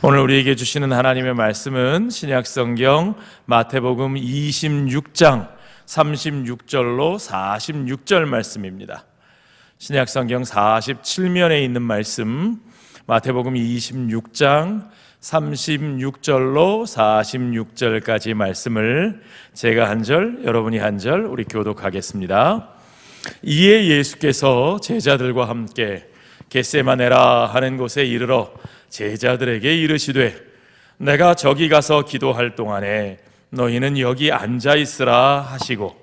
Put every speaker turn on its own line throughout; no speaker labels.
오늘 우리에게 주시는 하나님의 말씀은 신약성경 마태복음 26장 36절로 46절 말씀입니다. 신약성경 47면에 있는 말씀 마태복음 26장 36절로 46절까지 말씀을 제가 한 절, 여러분이 한 절 우리 교독하겠습니다. 이에 예수께서 제자들과 함께 겟세마네라 하는 곳에 이르러 제자들에게 이르시되 내가 저기 가서 기도할 동안에 너희는 여기 앉아 있으라 하시고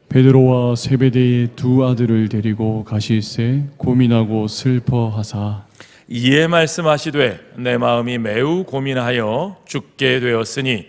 베드로와 세베대의 두 아들을 데리고 가실새 고민하고 슬퍼하사
이에 말씀하시되 내 마음이 매우 고민하여 죽게 되었으니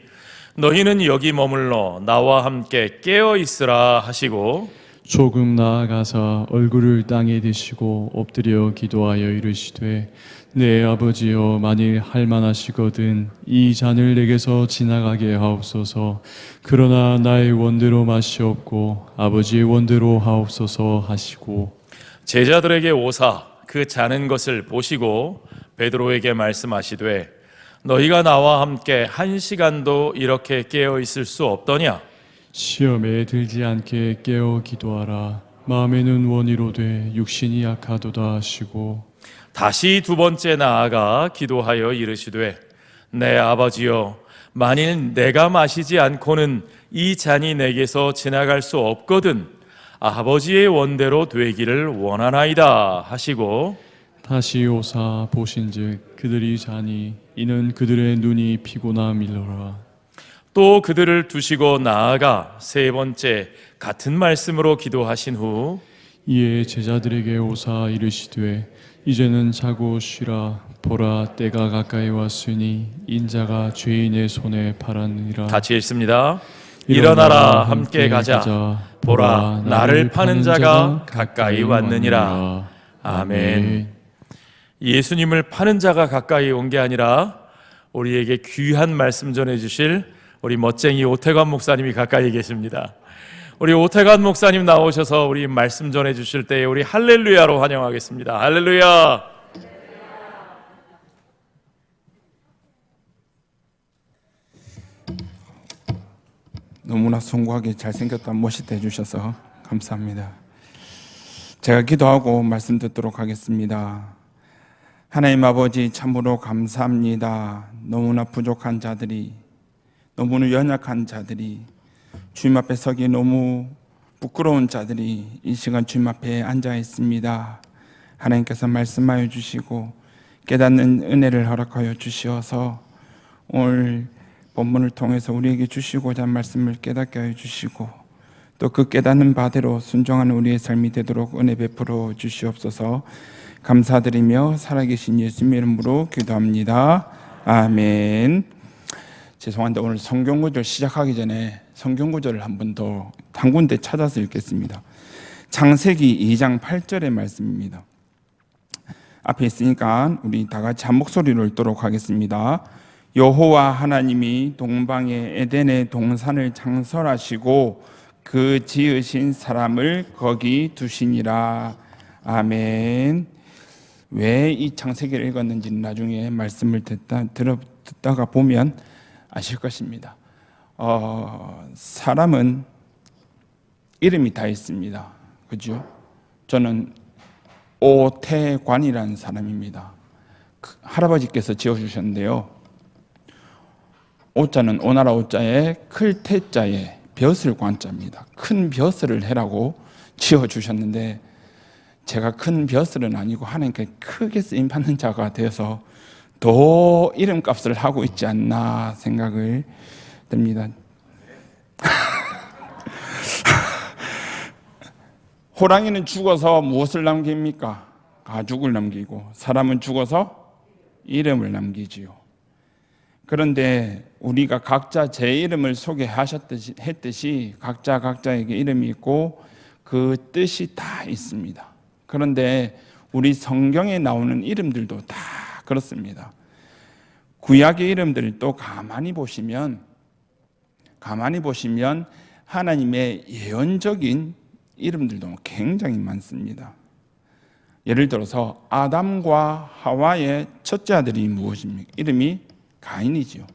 너희는 여기 머물러 나와 함께 깨어 있으라 하시고
조금 나아가사 얼굴을 땅에 대시고 엎드려 기도하여 이르시되 내 아버지여 만일 할만하시거든 이 잔을 내게서 지나가게 하옵소서. 그러나 나의 원대로 마시옵고 아버지의 원대로 하옵소서 하시고
제자들에게 오사 그 자는 것을 보시고 베드로에게 말씀하시되 너희가 나와 함께 1시간도 이렇게 깨어 있을 수 없더냐.
시험에 들지 않게 깨어 기도하라. 마음에는 원이로되 육신이 약하도다 하시고
다시 두 번째 나아가 기도하여 이르시되 내 아버지여 만일 내가 마시지 않고는 이 잔이 내게서 지나갈 수 없거든 아버지의 원대로 되기를 원하나이다 하시고
다시 오사 보신즉 그들이 자니 이는 그들의 눈이 피곤함이로라.
또 그들을 두시고 나아가 세 번째 같은 말씀으로 기도하신 후
이에 제자들에게 오사 이르시되 이제는 자고 쉬라. 보라 때가 가까이 왔으니 인자가 죄인의 손에 팔았느니라.
같이 읽습니다. 일어나라 함께 가자. 보라 나를 파는 자가 가까이 왔느니라. 아멘. 예수님을 파는 자가 가까이 온 게 아니라 우리에게 귀한 말씀 전해주실 우리 멋쟁이 오태관 목사님이 가까이 계십니다. 우리 오태관 목사님 나오셔서 우리 말씀 전해주실 때에 우리 할렐루야로 환영하겠습니다. 할렐루야.
너무나 숭고하게 잘생겼다 멋있다 해주셔서 감사합니다. 제가 기도하고 말씀 듣도록 하겠습니다. 하나님 아버지 참으로 감사합니다. 너무나 부족한 자들이 너무나 연약한 자들이 주님 앞에 서기 너무 부끄러운 자들이 이 시간 주님 앞에 앉아 있습니다. 하나님께서 말씀하여 주시고 깨닫는 은혜를 허락하여 주시어서 오늘 본문을 통해서 우리에게 주시고자 한 말씀을 깨닫게 하여 주시고 또 그 깨닫는 바대로 순종하는 우리의 삶이 되도록 은혜 베풀어 주시옵소서. 감사드리며 살아계신 예수님의 이름으로 기도합니다. 아멘. 죄송한데 오늘 성경구절 시작하기 전에 성경구절을 한 번 더 한 군데 찾아서 읽겠습니다. 창세기 2장 8절의 말씀입니다. 앞에 있으니까 우리 다 같이 한 목소리로 읽도록 하겠습니다. 여호와 하나님이 동방의 에덴의 동산을 창설하시고 그 지으신 사람을 거기 두시니라. 아멘. 왜 이 창세기를 읽었는지는 나중에 말씀을 듣다가 보면 아실 것입니다. 사람은 이름이 다 있습니다. 그죠? 저는 오태관이라는 사람입니다. 할아버지께서 지어주셨는데요. 오자는 오나라 오자에 클태자에 벼슬 관자입니다. 큰 벼슬을 해라고 지어주셨는데 제가 큰 벼슬은 아니고 하나님께 크게 쓰임받는 자가 되어서 더 이름값을 하고 있지 않나 생각을 듭니다. 호랑이는 죽어서 무엇을 남깁니까? 가죽을 남기고 사람은 죽어서 이름을 남기지요. 그런데 우리가 각자 제 이름을 소개했듯이 각자에게 이름이 있고 그 뜻이 다 있습니다. 그런데 우리 성경에 나오는 이름들도 다 그렇습니다. 구약의 이름들도 가만히 보시면 하나님의 예언적인 이름들도 굉장히 많습니다. 예를 들어서 아담과 하와의 첫째 아들이 무엇입니까? 이름이 가인이지요.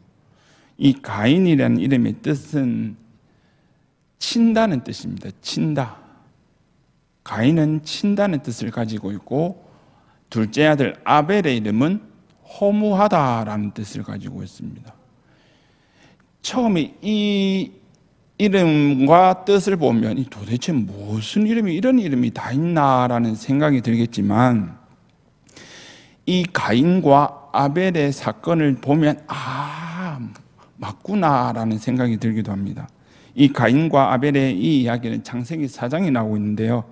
이 가인이라는 이름의 뜻은 친다는 뜻입니다. 친다. 가인은 친다는 뜻을 가지고 있고, 둘째 아들 아벨의 이름은 허무하다라는 뜻을 가지고 있습니다. 처음에 이 이름과 뜻을 보면 도대체 무슨 이름이, 이런 이름이 다 있나라는 생각이 들겠지만, 이 가인과 아벨의 사건을 보면 맞구나라는 생각이 들기도 합니다. 이 가인과 아벨의 이 이야기는 창세기 4장에 나오고 있는데요,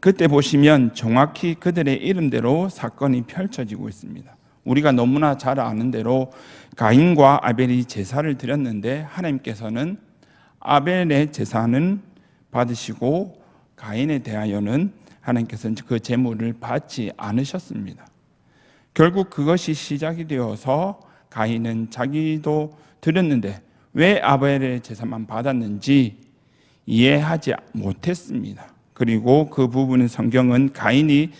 그때 보시면 정확히 그들의 이름대로 사건이 펼쳐지고 있습니다. 우리가 너무나 잘 아는 대로 가인과 아벨이 제사를 드렸는데, 하나님께서는 아벨의 제사는 받으시고 가인에 대하여는 하나님께서는 그 제물을 받지 않으셨습니다. 결국 그것이 시작이 되어서 가인은 자기도 드렸는데 왜 아벨의 제사만 받았는지 이해하지 못했습니다. 그리고 그 부분은 성경은 가인이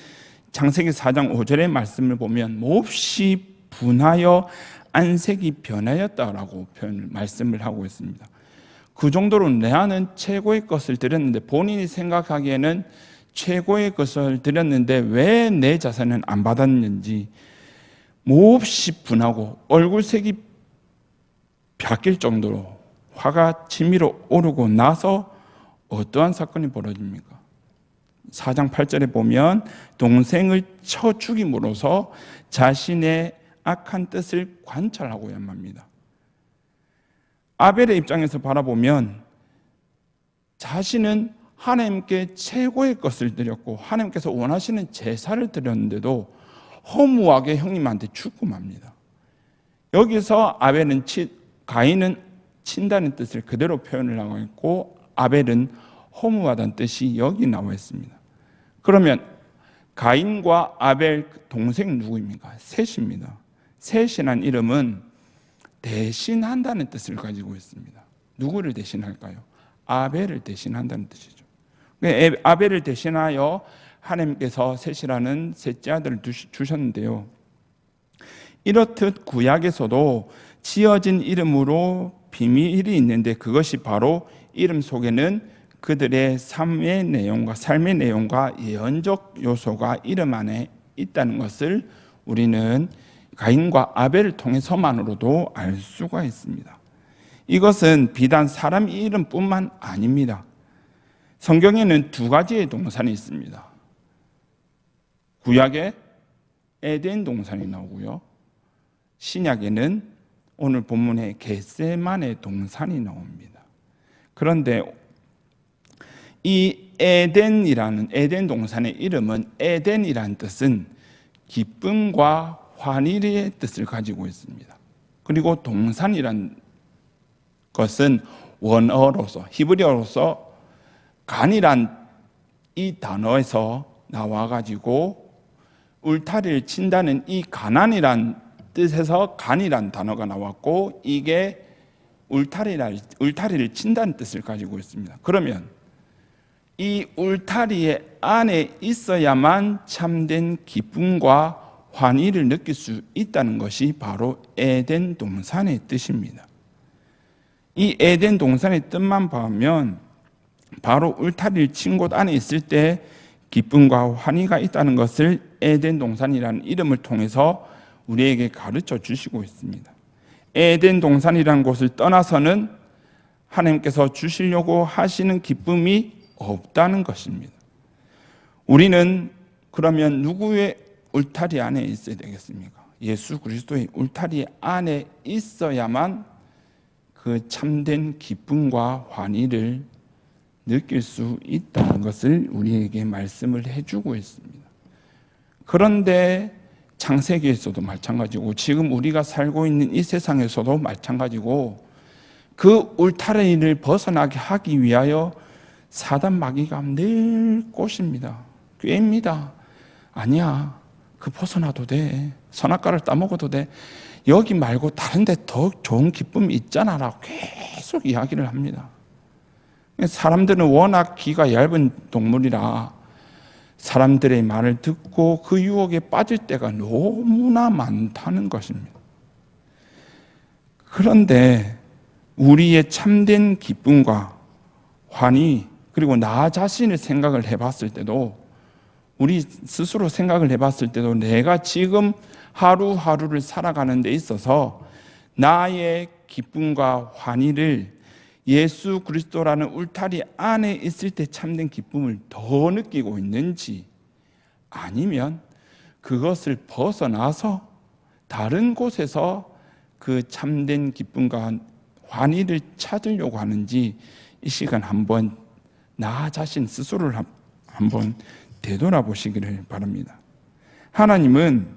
창세기 4장 5절의 말씀을 보면 몹시 분하여 안색이 변하였다라고 말씀을 하고 있습니다. 그 정도로 나는 최고의 것을 드렸는데, 본인이 생각하기에는 최고의 것을 드렸는데 왜 내 자손은 안 받았는지 몹시 분하고 얼굴색이 바뀔 정도로 화가 치밀어 오르고 나서 어떠한 사건이 벌어집니까? 4장 8절에 보면 동생을 쳐 죽임으로써 자신의 악한 뜻을 관찰하고야 합니다. 아벨의 입장에서 바라보면 자신은 하나님께 최고의 것을 드렸고 하나님께서 원하시는 제사를 드렸는데도 허무하게 형님한테 죽고 맙니다. 여기서 가인은 친다는 뜻을 그대로 표현을 하고 있고, 아벨은 허무하다는 뜻이 여기 나와 있습니다. 그러면 가인과 아벨 동생 누구입니까? 셋입니다. 셋이라는 이름은 대신한다는 뜻을 가지고 있습니다. 누구를 대신할까요? 아벨을 대신한다는 뜻이죠. 아벨을 대신하여 하나님께서 셋이라는 셋째 아들을 주셨는데요, 이렇듯 구약에서도 지어진 이름으로 비밀이 있는데, 그것이 바로 이름 속에는 그들의 삶의 내용과 예언적 요소가 이름 안에 있다는 것을 우리는 가인과 아벨을 통해서만으로도 알 수가 있습니다. 이것은 비단 사람 이름뿐만 아닙니다. 성경에는 두 가지의 동산이 있습니다. 구약에 에덴 동산이 나오고요, 신약에는 오늘 본문에 겟세마네 동산이 나옵니다. 그런데 이 에덴 동산의 이름은, 에덴이라는 뜻은 기쁨과 환희의 뜻을 가지고 있습니다. 그리고 동산이란 것은 원어로서, 히브리어로서 간이란 이 단어에서 나와가지고 울타리를 친다는 이 가난이란 뜻에서 간이란 단어가 나왔고, 이게 울타리를 친다는 뜻을 가지고 있습니다. 그러면 이 울타리 안에 있어야만 참된 기쁨과 환희를 느낄 수 있다는 것이 바로 에덴 동산의 뜻입니다. 이 에덴 동산의 뜻만 보면 바로 울타리를 친 곳 안에 있을 때 기쁨과 환희가 있다는 것을 에덴 동산이라는 이름을 통해서 우리에게 가르쳐 주시고 있습니다. 에덴 동산이라는 곳을 떠나서는 하나님께서 주시려고 하시는 기쁨이 없다는 것입니다. 우리는 그러면 누구의 울타리 안에 있어야 되겠습니까? 예수 그리스도의 울타리 안에 있어야만 그 참된 기쁨과 환희를 느낄 수 있다는 것을 우리에게 말씀을 해주고 있습니다. 그런데 창세기에서도 마찬가지고 지금 우리가 살고 있는 이 세상에서도 마찬가지고, 그 울타리를 벗어나게 하기 위하여 사단 마귀가 늘 꼬십니다. 꾀입니다. 아니야, 그 벗어나도 돼. 선악과를 따먹어도 돼. 여기 말고 다른 데 더 좋은 기쁨이 있잖아 라고 계속 이야기를 합니다. 사람들은 워낙 귀가 얇은 동물이라 사람들의 말을 듣고 그 유혹에 빠질 때가 너무나 많다는 것입니다. 그런데 우리의 참된 기쁨과 환희, 그리고 나 자신을 생각을 해봤을 때도, 우리 스스로 생각을 해봤을 때도 내가 지금 하루하루를 살아가는 데 있어서 나의 기쁨과 환희를 예수 그리스도라는 울타리 안에 있을 때 참된 기쁨을 더 느끼고 있는지, 아니면 그것을 벗어나서 다른 곳에서 그 참된 기쁨과 환희를 찾으려고 하는지, 이 시간 한번 나 자신 스스로를 한번 되돌아보시기를 바랍니다. 하나님은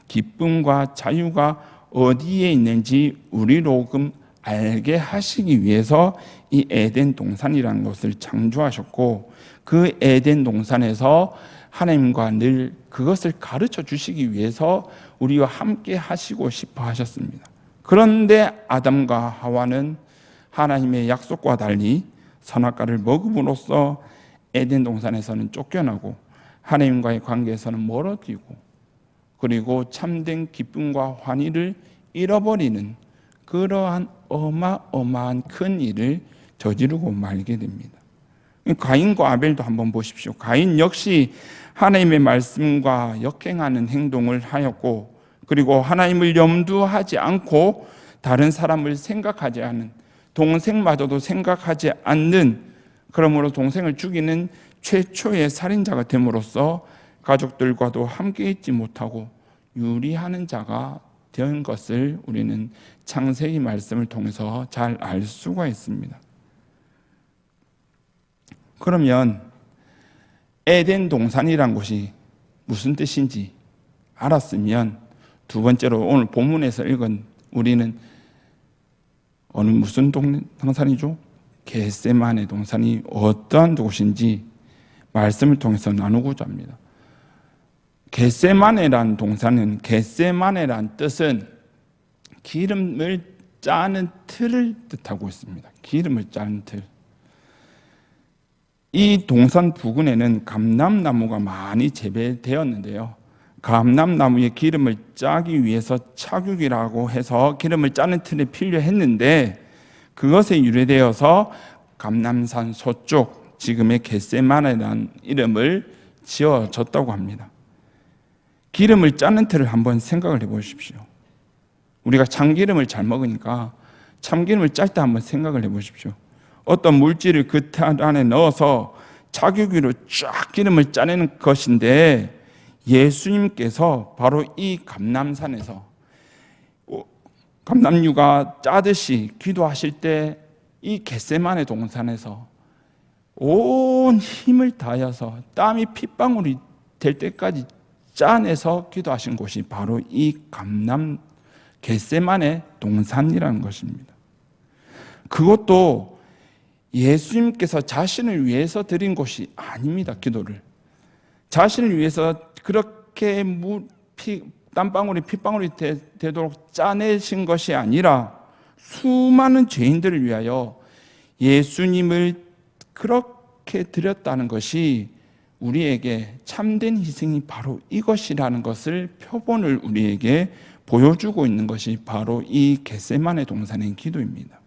기쁨과 자유가 어디에 있는지 우리로금 알게 하시기 위해서 이 에덴 동산이라는 것을 창조하셨고, 그 에덴 동산에서 하나님과 늘 그것을 가르쳐 주시기 위해서 우리와 함께 하시고 싶어 하셨습니다. 그런데 아담과 하와는 하나님의 약속과 달리 선악과를 먹음으로써 에덴 동산에서는 쫓겨나고 하나님과의 관계에서는 멀어지고, 그리고 참된 기쁨과 환희를 잃어버리는 그러한 어마어마한 큰 일을 저지르고 말게 됩니다. 가인과 아벨도 한번 보십시오. 가인 역시 하나님의 말씀과 역행하는 행동을 하였고, 그리고 하나님을 염두하지 않고 다른 사람을 생각하지 않은, 동생마저도 생각하지 않는, 그러므로 동생을 죽이는 최초의 살인자가 됨으로써 가족들과도 함께 있지 못하고 유리하는 자가 된 것을 우리는 창세기 말씀을 통해서 잘 알 수가 있습니다. 그러면 에덴 동산이란 곳이 무슨 뜻인지 알았으면, 두 번째로 오늘 본문에서 읽은 우리는 무슨 동산이죠? 겟세마네 동산이 어떠한 곳인지 말씀을 통해서 나누고자 합니다. 겟세마네란 동산은, 겟세마네란 뜻은 기름을 짜는 틀을 뜻하고 있습니다. 기름을 짜는 틀. 이 동산 부근에는 감람나무가 많이 재배되었는데요, 감람나무의 기름을 짜기 위해서 착육이라고 해서 기름을 짜는 틀이 필요했는데, 그것에 유래되어서 감람산 서쪽, 지금의 겟세마네라는 이름을 지어졌다고 합니다. 기름을 짜는 틀을 한번 생각을 해보십시오. 우리가 참기름을 잘 먹으니까 참기름을 짤 때 한번 생각을 해보십시오. 어떤 물질을 그 틀 안에 넣어서 착유기로 쫙 기름을 짜내는 것인데, 예수님께서 바로 이 감람산에서 감람류가 짜듯이 기도하실 때 이 겟세마네 동산에서 온 힘을 다해서 땀이 핏방울이 될 때까지 짜내서 기도하신 곳이 바로 이 겟세마네 동산이라는 것입니다. 그것도 예수님께서 자신을 위해서 드린 것이 아닙니다. 기도를 자신을 위해서 그렇게 땀방울이 핏방울이 되도록 짜내신 것이 아니라, 수많은 죄인들을 위하여 예수님을 그렇게 드렸다는 것이 우리에게 참된 희생이 바로 이것이라는 것을 표본을 우리에게 보여주고 있는 것이 바로 이 겟세마네 동산의 기도입니다.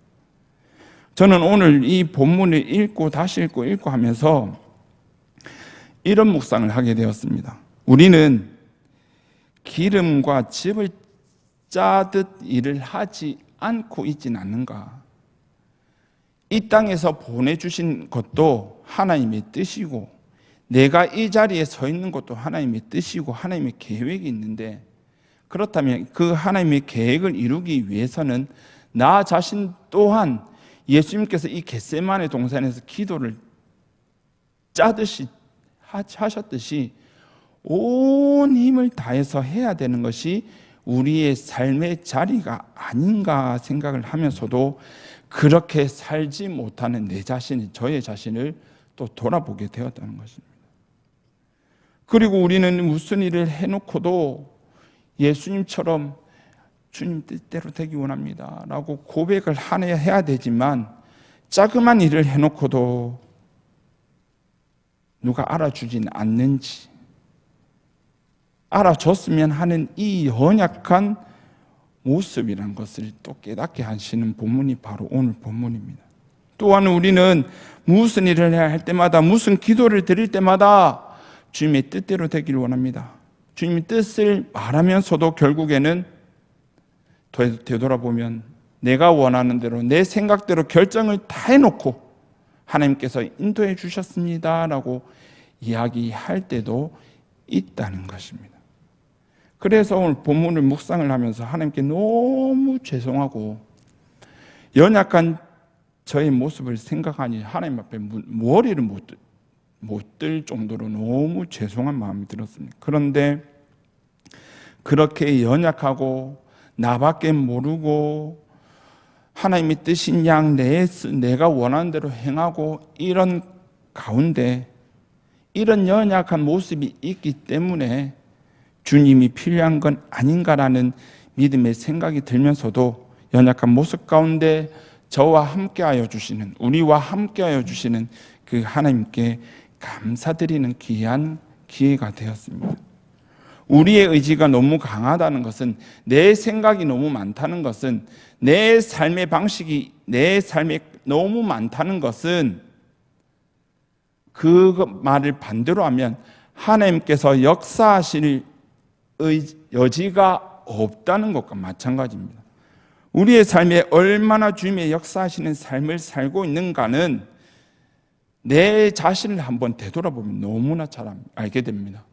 저는 오늘 이 본문을 읽고 다시 읽고 하면서 이런 묵상을 하게 되었습니다. 우리는 기름과 즙을 짜듯 일을 하지 않고 있지는 않는가? 이 땅에서 보내주신 것도 하나님의 뜻이고, 내가 이 자리에 서 있는 것도 하나님의 뜻이고 하나님의 계획이 있는데, 그렇다면 그 하나님의 계획을 이루기 위해서는 나 자신 또한 예수님께서 이 겟세마네 동산에서 기도를 짜듯이 하셨듯이 온 힘을 다해서 해야 되는 것이 우리의 삶의 자리가 아닌가 생각을 하면서도, 그렇게 살지 못하는 내 자신, 저의 자신을 또 돌아보게 되었다는 것입니다. 그리고 우리는 무슨 일을 해놓고도 예수님처럼 주님 뜻대로 되기 원합니다 라고 고백을 해야 되지만, 자그만 일을 해놓고도 누가 알아주진 않는지, 알아줬으면 하는 이 연약한 모습이라는 것을 또 깨닫게 하시는 본문이 바로 오늘 본문입니다. 또한 우리는 무슨 일을 해야 할 때마다, 무슨 기도를 드릴 때마다 주님의 뜻대로 되기를 원합니다. 주님의 뜻을 말하면서도 결국에는 되돌아보면 내가 원하는 대로 내 생각대로 결정을 다 해놓고 하나님께서 인도해 주셨습니다라고 이야기할 때도 있다는 것입니다. 그래서 오늘 본문을 묵상을 하면서 하나님께 너무 죄송하고 연약한 저의 모습을 생각하니 하나님 앞에 머리를 못 들 정도로 너무 죄송한 마음이 들었습니다. 그런데 그렇게 연약하고 나밖에 모르고 하나님의 뜻인 양 내가 원하는 대로 행하고 이런 가운데 이런 연약한 모습이 있기 때문에 주님이 필요한 건 아닌가라는 믿음의 생각이 들면서도 연약한 모습 가운데 저와 함께하여 주시는, 우리와 함께하여 주시는 그 하나님께 감사드리는 귀한 기회가 되었습니다. 우리의 의지가 너무 강하다는 것은, 내 생각이 너무 많다는 것은, 내 삶의 방식이 내 삶에 너무 많다는 것은, 그 말을 반대로 하면 하나님께서 역사하실 여지가 없다는 것과 마찬가지입니다. 우리의 삶에 얼마나 주님의 역사하시는 삶을 살고 있는가는 내 자신을 한번 되돌아보면 너무나 잘 알게 됩니다.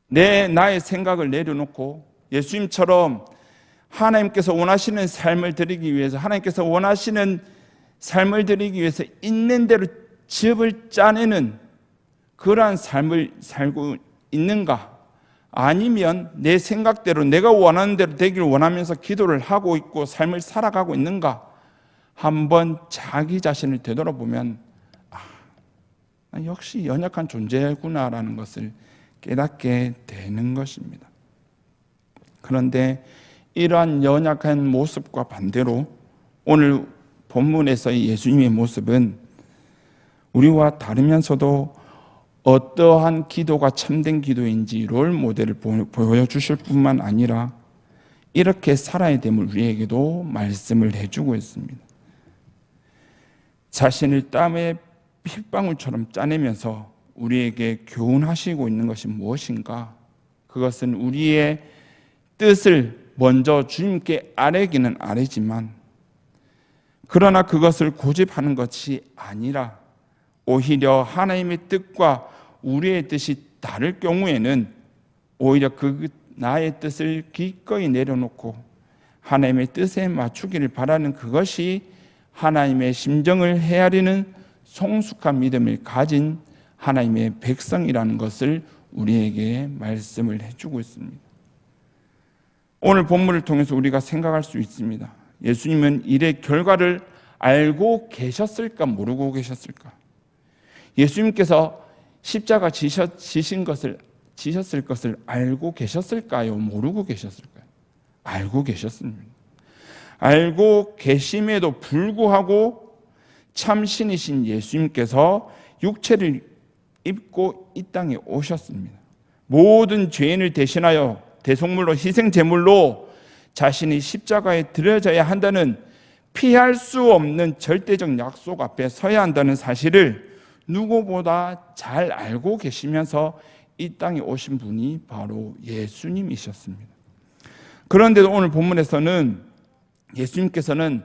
나의 생각을 내려놓고 예수님처럼 하나님께서 원하시는 삶을 드리기 위해서, 하나님께서 원하시는 삶을 드리기 위해서 있는 대로 집을 짜내는 그러한 삶을 살고 있는가? 아니면 내 생각대로 내가 원하는 대로 되기를 원하면서 기도를 하고 있고 삶을 살아가고 있는가? 한번 자기 자신을 되돌아보면 역시 연약한 존재구나라는 것을 깨닫게 되는 것입니다. 그런데 이러한 연약한 모습과 반대로 오늘 본문에서의 예수님의 모습은 우리와 다르면서도 어떠한 기도가 참된 기도인지 롤 모델을 보여주실 뿐만 아니라 이렇게 살아야 됨을 우리에게도 말씀을 해주고 있습니다. 자신을 땀에 핏방울처럼 짜내면서 우리에게 교훈하시고 있는 것이 무엇인가? 그것은 우리의 뜻을 먼저 주님께 아뢰기는 아뢰지만, 그러나 그것을 고집하는 것이 아니라 오히려 하나님의 뜻과 우리의 뜻이 다를 경우에는 오히려 나의 뜻을 기꺼이 내려놓고 하나님의 뜻에 맞추기를 바라는 그것이 하나님의 심정을 헤아리는 성숙한 믿음을 가진 하나님의 백성이라는 것을 우리에게 말씀을 해주고 있습니다. 오늘 본문을 통해서 우리가 생각할 수 있습니다. 예수님은 일의 결과를 알고 계셨을까, 모르고 계셨을까? 예수님께서 십자가 지셨을 것을 알고 계셨을까요? 모르고 계셨을까요? 알고 계셨습니다. 알고 계심에도 불구하고 참 신이신 예수님께서 육체를 입고 이 땅에 오셨습니다. 모든 죄인을 대신하여 대속물로 희생제물로 자신이 십자가에 들어져야 한다는 피할 수 없는 절대적 약속 앞에 서야 한다는 사실을 누구보다 잘 알고 계시면서 이 땅에 오신 분이 바로 예수님이셨습니다. 그런데도 오늘 본문에서는 예수님께서는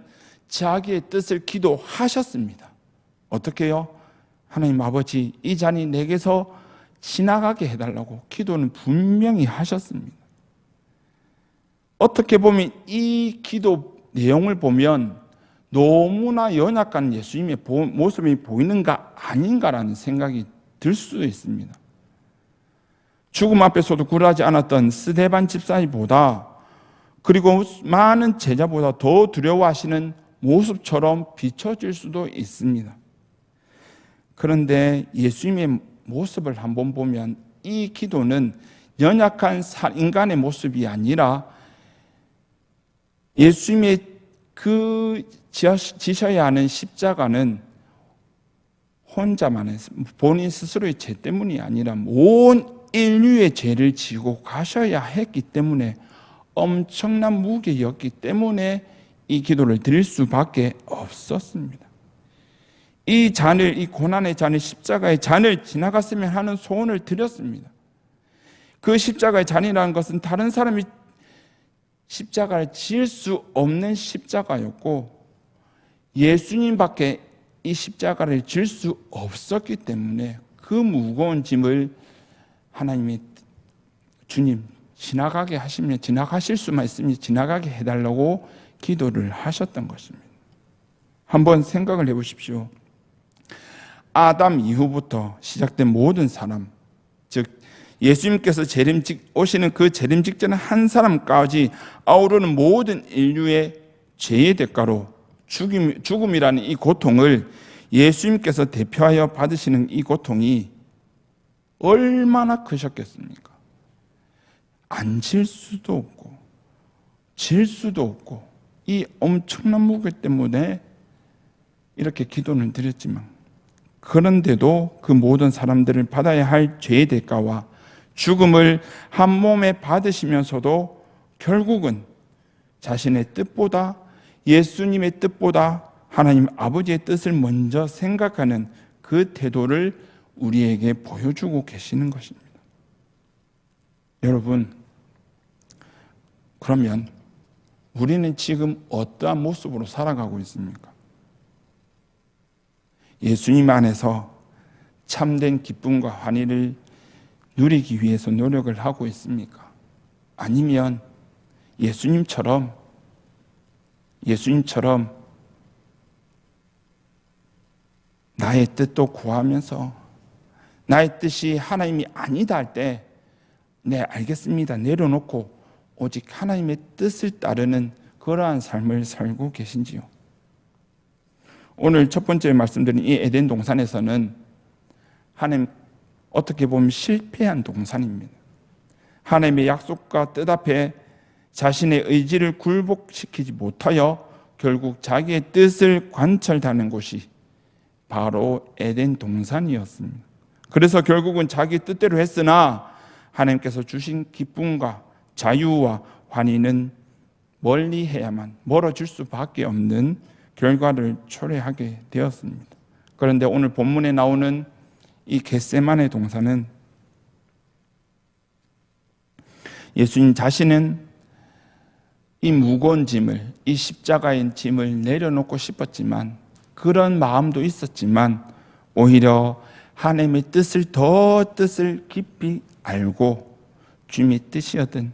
자기의 뜻을 기도하셨습니다. 어떻게 해요? 하나님 아버지, 이 잔이 내게서 지나가게 해달라고 기도는 분명히 하셨습니다. 어떻게 보면 이 기도 내용을 보면 너무나 연약한 예수님의 모습이 보이는가 아닌가라는 생각이 들 수 있습니다. 죽음 앞에서도 굴하지 않았던 스데반 집사보다, 그리고 많은 제자보다 더 두려워하시는 모습처럼 비춰질 수도 있습니다. 그런데 예수님의 모습을 한번 보면 이 기도는 연약한 인간의 모습이 아니라 예수님의 지셔야 하는 십자가는 혼자만의 본인 스스로의 죄 때문이 아니라 온 인류의 죄를 지고 가셔야 했기 때문에 엄청난 무게였기 때문에 이 기도를 드릴 수밖에 없었습니다. 이 잔을, 이 고난의 잔을, 십자가의 잔을 지나갔으면 하는 소원을 드렸습니다. 그 십자가의 잔이라는 것은 다른 사람이 십자가를 지을 수 없는 십자가였고 예수님밖에 이 십자가를 질 수 없었기 때문에 그 무거운 짐을 하나님이 주님 지나가게 하시면 지나가실 수만 있으면 지나가게 해달라고 기도를 하셨던 것입니다. 한번 생각을 해보십시오. 아담 이후부터 시작된 모든 사람, 즉 예수님께서 오시는 그 재림 직전 한 사람까지 아우르는 모든 인류의 죄의 대가로 죽음이라는 이 고통을 예수님께서 대표하여 받으시는 이 고통이 얼마나 크셨겠습니까? 안 질 수도 없고 질 수도 없고 이 엄청난 무게 때문에 이렇게 기도는 드렸지만 그런데도 그 모든 사람들을 받아야 할 죄의 대가와 죽음을 한 몸에 받으시면서도 결국은 자신의 뜻보다 예수님의 뜻보다 하나님 아버지의 뜻을 먼저 생각하는 그 태도를 우리에게 보여주고 계시는 것입니다. 여러분, 그러면 우리는 지금 어떠한 모습으로 살아가고 있습니까? 예수님 안에서 참된 기쁨과 환희를 누리기 위해서 노력을 하고 있습니까? 아니면 예수님처럼 나의 뜻도 구하면서 나의 뜻이 하나님이 아니다 할 때 네, 알겠습니다. 내려놓고 오직 하나님의 뜻을 따르는 그러한 삶을 살고 계신지요? 오늘 첫 번째 말씀드린 이 에덴 동산에서는 하나님 어떻게 보면 실패한 동산입니다. 하나님의 약속과 뜻 앞에 자신의 의지를 굴복시키지 못하여 결국 자기의 뜻을 관철하는 곳이 바로 에덴 동산이었습니다. 그래서 결국은 자기 뜻대로 했으나 하나님께서 주신 기쁨과 자유와 환희는 멀리해야만 멀어질 수밖에 없는 결과를 초래하게 되었습니다. 그런데 오늘 본문에 나오는 이 겟세마네 동산은 예수님 자신은 이 무거운 짐을, 이 십자가의 짐을 내려놓고 싶었지만 그런 마음도 있었지만 오히려 하나님의 뜻을 깊이 알고 주님의 뜻이었던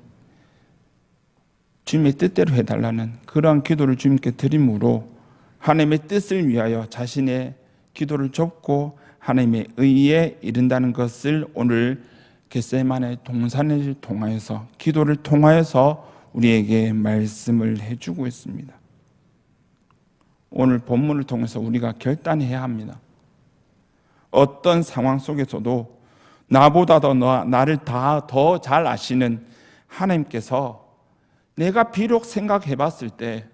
주님의 뜻대로 해달라는 그러한 기도를 주님께 드림으로 하나님의 뜻을 위하여 자신의 기도를 접고 하나님의 의에 이른다는 것을 오늘 겟세마네 동산을 통하여서 기도를 통하여서 우리에게 말씀을 해주고 있습니다. 오늘 본문을 통해서 우리가 결단해야 합니다. 어떤 상황 속에서도 나보다 더 나를 더 잘 아시는 하나님께서 내가 비록 생각을 해봤을 때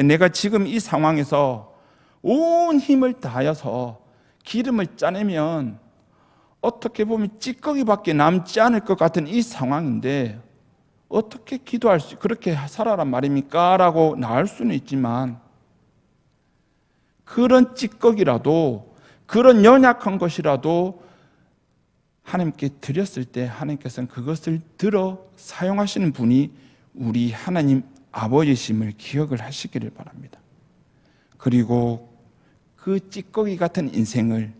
내가 지금 이 상황에서 온 힘을 다하여서 기름을 짜내면 어떻게 보면 찌꺼기밖에 남지 않을 것 같은 이 상황인데 어떻게 기도할 수 그렇게 살아란 말입니까? 라고 나올 수는 있지만 그런 찌꺼기라도 그런 연약한 것이라도 하나님께 드렸을 때 하나님께서는 그것을 들어 사용하시는 분이 우리 하나님 아버지심을 기억을 하시기를 바랍니다. 그리고 그 찌꺼기 같은 인생을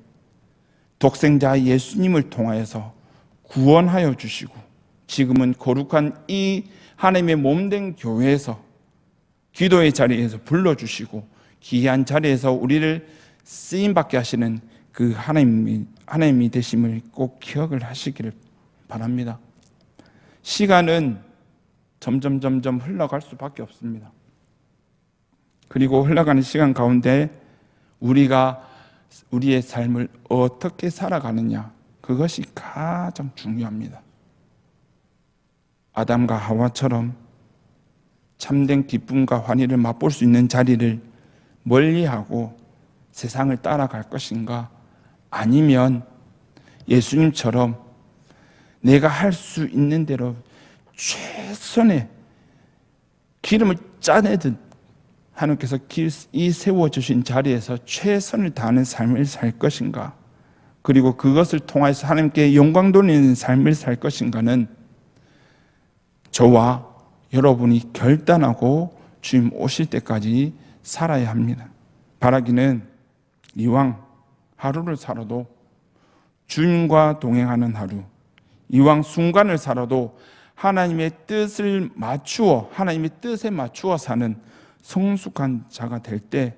독생자 예수님을 통하여서 구원하여 주시고 지금은 거룩한 이 하나님의 몸된 교회에서 기도의 자리에서 불러주시고 귀한 자리에서 우리를 쓰임받게 하시는 그 하나님이 되심을 꼭 기억을 하시기를 바랍니다. 시간은 점점 흘러갈 수밖에 없습니다. 그리고 흘러가는 시간 가운데 우리가 우리의 삶을 어떻게 살아가느냐 그것이 가장 중요합니다. 아담과 하와처럼 참된 기쁨과 환희를 맛볼 수 있는 자리를 멀리하고 세상을 따라갈 것인가? 아니면 예수님처럼 내가 할 수 있는 대로 최선의 기름을 짜내듯 하나님께서 이 세워주신 자리에서 최선을 다하는 삶을 살 것인가? 그리고 그것을 통해서 하나님께 영광 돌리는 삶을 살 것인가는 저와 여러분이 결단하고 주님 오실 때까지 살아야 합니다. 바라기는 이왕 하루를 살아도 주님과 동행하는 하루, 이왕 순간을 살아도 하나님의 뜻을 맞추어, 하나님의 뜻에 맞추어 사는 성숙한 자가 될 때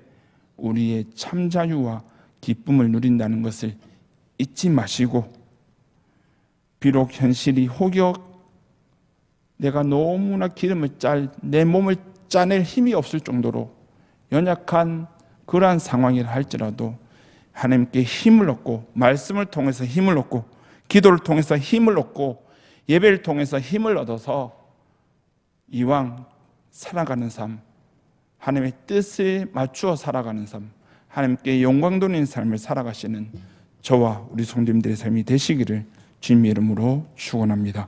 우리의 참 자유와 기쁨을 누린다는 것을 잊지 마시고, 비록 현실이 내가 너무나 내 몸을 짜낼 힘이 없을 정도로 연약한 그러한 상황이라 할지라도 하나님께 힘을 얻고, 말씀을 통해서 힘을 얻고, 기도를 통해서 힘을 얻고, 예배를 통해서 힘을 얻어서 이왕 살아가는 삶, 하나님의 뜻에 맞추어 살아가는 삶, 하나님께 영광 돌리는 삶을 살아가시는 저와 우리 성도님들의 삶이 되시기를 주님의 이름으로 축원합니다.